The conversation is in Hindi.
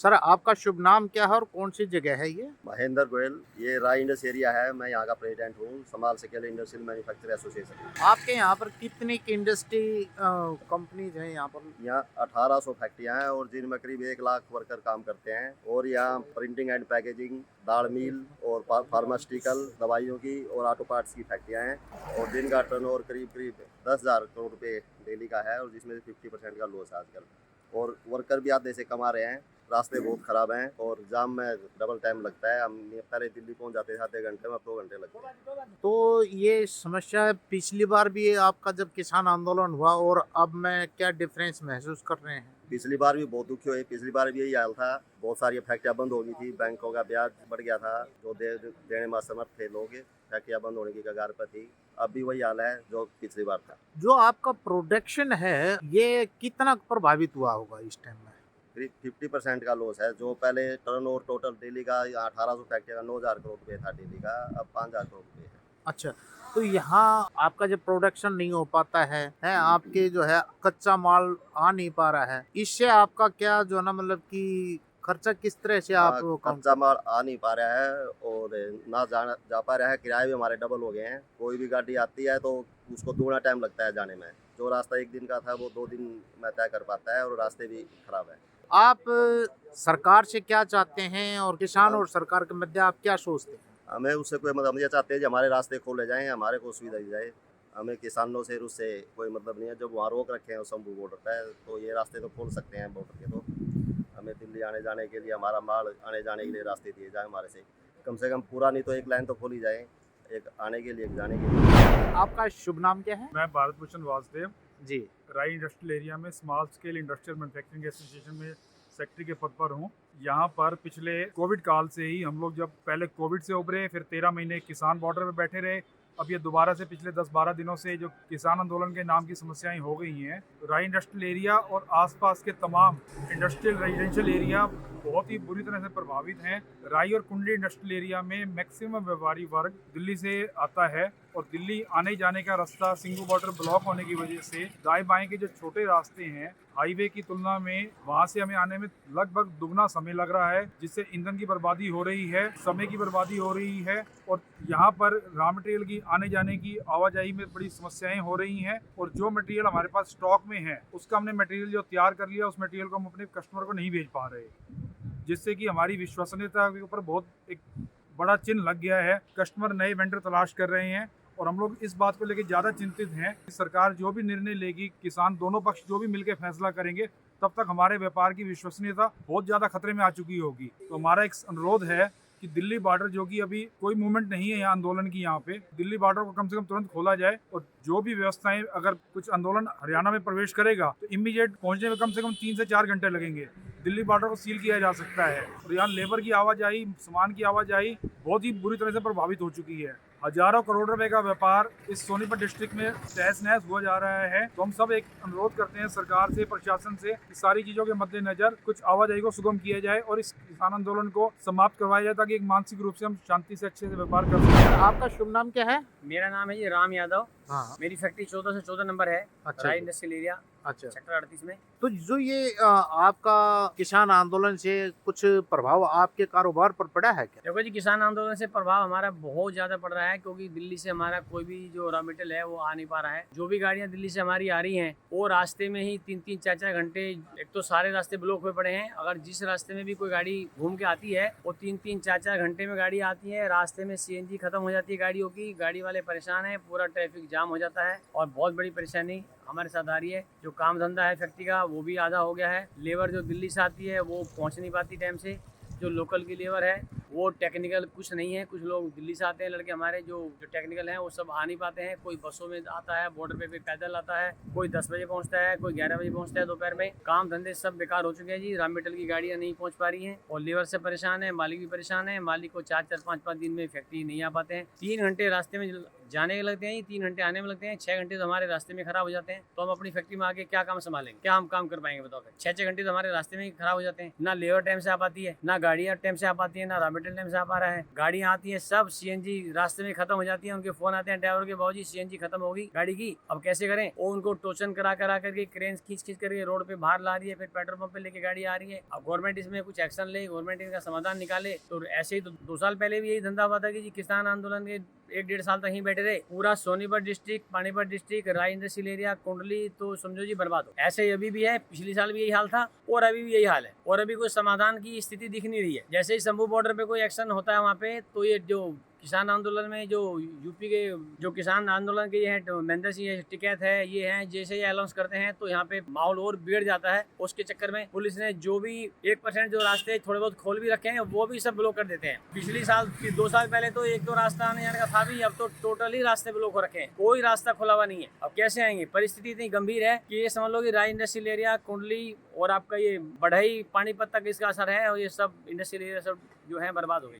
सर आपका शुभ नाम क्या है और कौन सी जगह है ये? महेंद्र गोयल, ये राय इंडस एरिया है। मैं यहाँ का प्रेसिडेंट हूँ, समाल सेकेंड इंडस्ट्रियल मैन्युफैक्चर एसोसिएशन। आपके यहाँ पर कितनी की इंडस्ट्री कंपनीज हैं यहाँ पर? यहाँ 1800 फैक्ट्रियाँ हैं और जिनमें करीब 1 लाख वर्कर काम करते हैं। और यहाँ प्रिंटिंग एंड पैकेजिंग, दाल मिल और फार्मास्यूटिकल दवाइयों की और ऑटो पार्ट्स की फैक्ट्रियाँ हैं। और दिन का टर्नओवर करीब करीब 10,000 करोड़ रुपए डेली का है, और जिसमें से 50% का लॉस है आजकल। और वर्कर भी आधे से कमा रहे हैं। रास्ते बहुत ख़राब हैं और जाम में डबल टाइम लगता है। हम पहले दिल्ली पहुंच जाते थे आधे घंटे में, अब 2 घंटे लगते हैं। तो ये समस्या है, पिछली बार भी आपका जब किसान आंदोलन हुआ और अब में क्या डिफरेंस महसूस कर रहे हैं? पिछली बार भी बहुत दुखी हुए। पिछली बार भी यही हाल था, बहुत सारी फैक्ट्रियाँ बंद हो गई थी, बैंकों का ब्याज बढ़ गया था, जो देने में असमर्थ थे लोग, फैक्ट्रियाँ बंद होने की कगार पर थी। अब भी वही हाल है जो पिछली बार था। जो आपका प्रोडक्शन है ये कितना प्रभावित हुआ होगा इस टाइम में? करीब 50% का लॉस है। जो पहले टर्नओवर टोटल डेली का 1800 फैक्ट्री का 9,000 करोड़ रुपये था डेली का, अब 5,000 करोड़ रुपये है। अच्छा, तो यहाँ आपका जब प्रोडक्शन नहीं हो पाता है आपके जो है कच्चा माल आ नहीं पा रहा है, इससे आपका क्या जो है ना मतलब कि खर्चा किस तरह से आप कच्चा माल आ नहीं पा रहा है और ना जा पा रहा है। किराए भी हमारे डबल हो गए हैं। कोई भी गाड़ी आती है तो उसको दूना टाइम लगता है जाने में। जो रास्ता 1 दिन का था वो 2 दिन में तय कर पाता है, और रास्ते भी खराब है। आप सरकार से क्या चाहते हैं और किसान और सरकार के मध्य आप क्या सोचते हैं? हमें उससे कोई मतलब, हम ये चाहते हैं कि हमारे रास्ते खोले जाएं, हमारे को सुविधा दी जाए। हमें किसानों से उससे कोई मतलब नहीं है। जब वहाँ रोक रखे हैं शंभू बॉर्डर पर, तो ये रास्ते तो खोल सकते हैं बॉर्डर के। तो हमें दिल्ली आने जाने के लिए, हमारा माल आने जाने के लिए रास्ते दिए जाए हमारे से कम पूरा नहीं तो एक लाइन तो खोली जाए, एक आने के लिए एक जाने के लिए। आपका शुभ नाम क्या है? मैं भारत भूषण वासुदेव जी। राई इंडस्ट्रियल एरिया में small scale industrial manufacturing association में सेक्रेटरी के पद पर हूँ। यहाँ पर पिछले कोविड काल से ही हम लोग, जब पहले कोविड से उभरे, फिर 13 महीने किसान बॉर्डर पे बैठे रहे, अब ये दोबारा से पिछले 10-12 दिनों से जो किसान आंदोलन के नाम की समस्याएं हो गई हैं, राई इंडस्ट्रियल एरिया और आसपास के तमाम इंडस्ट्रियल रेजिडेंशियल एरिया बहुत ही बुरी तरह से प्रभावित हैं। राई और कुंडली इंडस्ट्रियल एरिया में मैक्सिमम व्यापारी वर्ग दिल्ली से आता है, और दिल्ली आने जाने का रास्ता सिंगू बॉर्डर ब्लॉक होने की वजह से दाएं बाएं के जो छोटे रास्ते हैं हाईवे की तुलना में, वहां से हमें आने में लगभग दुगना समय लग रहा है, जिससे ईंधन की बर्बादी हो रही है, समय की बर्बादी हो रही है, और यहाँ पर रॉ मटेरियल की आने जाने की आवाजाही में बड़ी समस्याएं हो रही हैं। और जो मटेरियल हमारे पास स्टॉक में है, उसका हमने मटेरियल जो तैयार कर लिया, उस मटेरियल को हम अपने कस्टमर को नहीं भेज पा रहे, जिससे कि हमारी विश्वसनीयता के ऊपर बहुत एक बड़ा चिन्ह लग गया है। कस्टमर नए वेंडर तलाश कर रहे हैं, और हम लोग इस बात को लेकर ज़्यादा चिंतित हैं कि सरकार जो भी निर्णय लेगी, किसान दोनों पक्ष जो भी मिलकर फैसला करेंगे, तब तक हमारे व्यापार की विश्वसनीयता बहुत ज़्यादा खतरे में आ चुकी होगी। तो हमारा एक अनुरोध है कि दिल्ली बॉर्डर, जो कि अभी कोई मूवमेंट नहीं है यहाँ आंदोलन की, यहाँ पे दिल्ली बॉर्डर को कम से कम तुरंत खोला जाए, और जो भी व्यवस्थाएं, अगर कुछ आंदोलन हरियाणा में प्रवेश करेगा तो इमीडिएट पहुंचने में कम से कम 3 से 4 घंटे लगेंगे। दिल्ली बॉर्डर को सील किया जा सकता है, और यहाँ लेबर की आवाजाही, सामान की आवाजाही बहुत ही बुरी तरह से प्रभावित हो चुकी है। हजारों करोड़ रुपए का व्यापार इस सोनीपत डिस्ट्रिक्ट में तहस नहस हुआ जा रहा है। तो हम सब एक अनुरोध करते हैं सरकार से, प्रशासन से, कि सारी चीजों के मद्देनजर कुछ आवाजाही को सुगम किया जाए और इस किसान आंदोलन को समाप्त करवाया जाए, ताकि एक मानसिक रूप से हम शांति से अच्छे से व्यापार कर सकें। आपका शुभ नाम क्या है? मेरा नाम है जी राम यादव। हाँ। मेरी फैक्ट्री 14 से 14 नंबर है। अच्छा राई जी। इंडस्ट्रियल एरिया अच्छा, सेक्टर 38 में। तो जो ये आपका किसान आंदोलन से कुछ प्रभाव आपके कारोबार पर पड़ा है क्या? देखो जी, किसान आंदोलन से प्रभाव हमारा बहुत ज़्यादा पड़ रहा है, क्योंकि दिल्ली से हमारा कोई भी जो रॉ मटेरियल है वो आ नहीं पा रहा है। जो भी गाड़ियाँ दिल्ली से हमारी आ रही हैं, वो रास्ते में ही 3-3, 4-4 घंटे, एक तो सारे रास्ते ब्लॉक हुए पड़े हैं। अगर जिस रास्ते में भी कोई गाड़ी घूम के आती है, वो 3-3, 4-4 घंटे में गाड़ी आती है। रास्ते में CNG खत्म हो जाती है गाड़ियों की, गाड़ी वाले परेशान है, पूरा ट्रैफिक जाम हो जाता है, और बहुत बड़ी परेशानी हमारे साथ आ रही है। जो काम धंधा है फैक्ट्री का, वो भी आधा हो गया है। लेबर जो दिल्ली से आती है वो पहुंच नहीं पाती टाइम से। जो लोकल की लेबर है वो टेक्निकल कुछ नहीं है। कुछ लोग दिल्ली से आते हैं लड़के हमारे, जो टेक्निकल हैं वो सब आ नहीं पाते हैं। कोई बसों में आता है, बॉर्डर पे पैदल आता है, कोई 10 बजे पहुंचता है, कोई 11 बजे पहुंचता है दोपहर में। काम धंधे सब बेकार हो चुके हैं जी। रॉ मटेरियल की गाड़ियाँ नहीं पहुँच पा रही हैं, और लेबर से परेशान है, मालिक भी परेशान है। मालिक को 4-4, 5-5 दिन में फैक्ट्री नहीं आ पाते हैं। 3 घंटे रास्ते में जाने के लगते हैं, 3 घंटे आने में लगते हैं, 6 घंटे तो हमारे रास्ते में खराब हो जाते हैं। तो हम अपनी फैक्ट्री में आके क्या काम संभालेंगे, क्या हम काम कर पाएंगे बताओ। 6 घंटे तो हमारे रास्ते में ही खराब हो जाते हैं। ना लेबर टाइम से आ पाती है, ना गाड़ियाँ टाइम से आ पाती है, ना रॉ मटेरियल टाइम से आ पा रहा है। गाड़ियाँ आती है सब CNG रास्ते में खत्म हो जाती है। उनके फोन आते हैं ड्राइवर के, बाबूजी CNG खत्म होगी गाड़ी की, अब कैसे करें। वो उनको टोचन करा करके क्रेन खींच करके रोड पे बाहर ला रही है, फिर पेट्रोल पंप पे लेके गाड़ी आ रही है। अब गवर्नमेंट इसमें कुछ एक्शन ले, गवर्नमेंट इनका समाधान निकाले। तो ऐसे ही तो 2 साल पहले भी यही धंधा हुआ था कि जी किसान आंदोलन के 1-1.5 साल तक ही बैठे रहे। पूरा सोनीपत डिस्ट्रिक्ट, पानीपत डिस्ट्रिक्ट, राय इंडस्ट्रियल एरिया, कुंडली, तो समझो जी बर्बाद हो। ऐसे ही अभी भी है, पिछले साल भी यही हाल था और अभी भी यही हाल है। और अभी कोई समाधान की स्थिति दिख नहीं रही है। जैसे ही शंभू बॉर्डर पे कोई एक्शन होता है वहाँ पे, तो ये जो किसान आंदोलन में जो यूपी के जो किसान आंदोलन के ये हैं तो महेंद्र सिंह टिकैत है, ये हैं, जैसे ये अनाउंस करते हैं तो यहाँ पे माहौल और बिगड़ जाता है। उसके चक्कर में पुलिस ने जो भी 1% जो रास्ते थोड़े बहुत खोल भी रखे हैं वो भी सब ब्लॉक कर देते हैं। पिछली साल 2 साल पहले तो 1-2 रास्ता आने जाने का था भी, अब तो टोटली रास्ते ब्लॉक हो रखे हैं, कोई रास्ता खुला हुआ नहीं है। अब कैसे आएंगे, परिस्थिति इतनी गंभीर है कि ये समझ लो कि राय इंडस्ट्रियल एरिया, कुंडली और आपका ये बढ़ई, पानीपत तक इसका असर है और ये सब इंडस्ट्रियल एरिया सब जो है बर्बाद हो गई।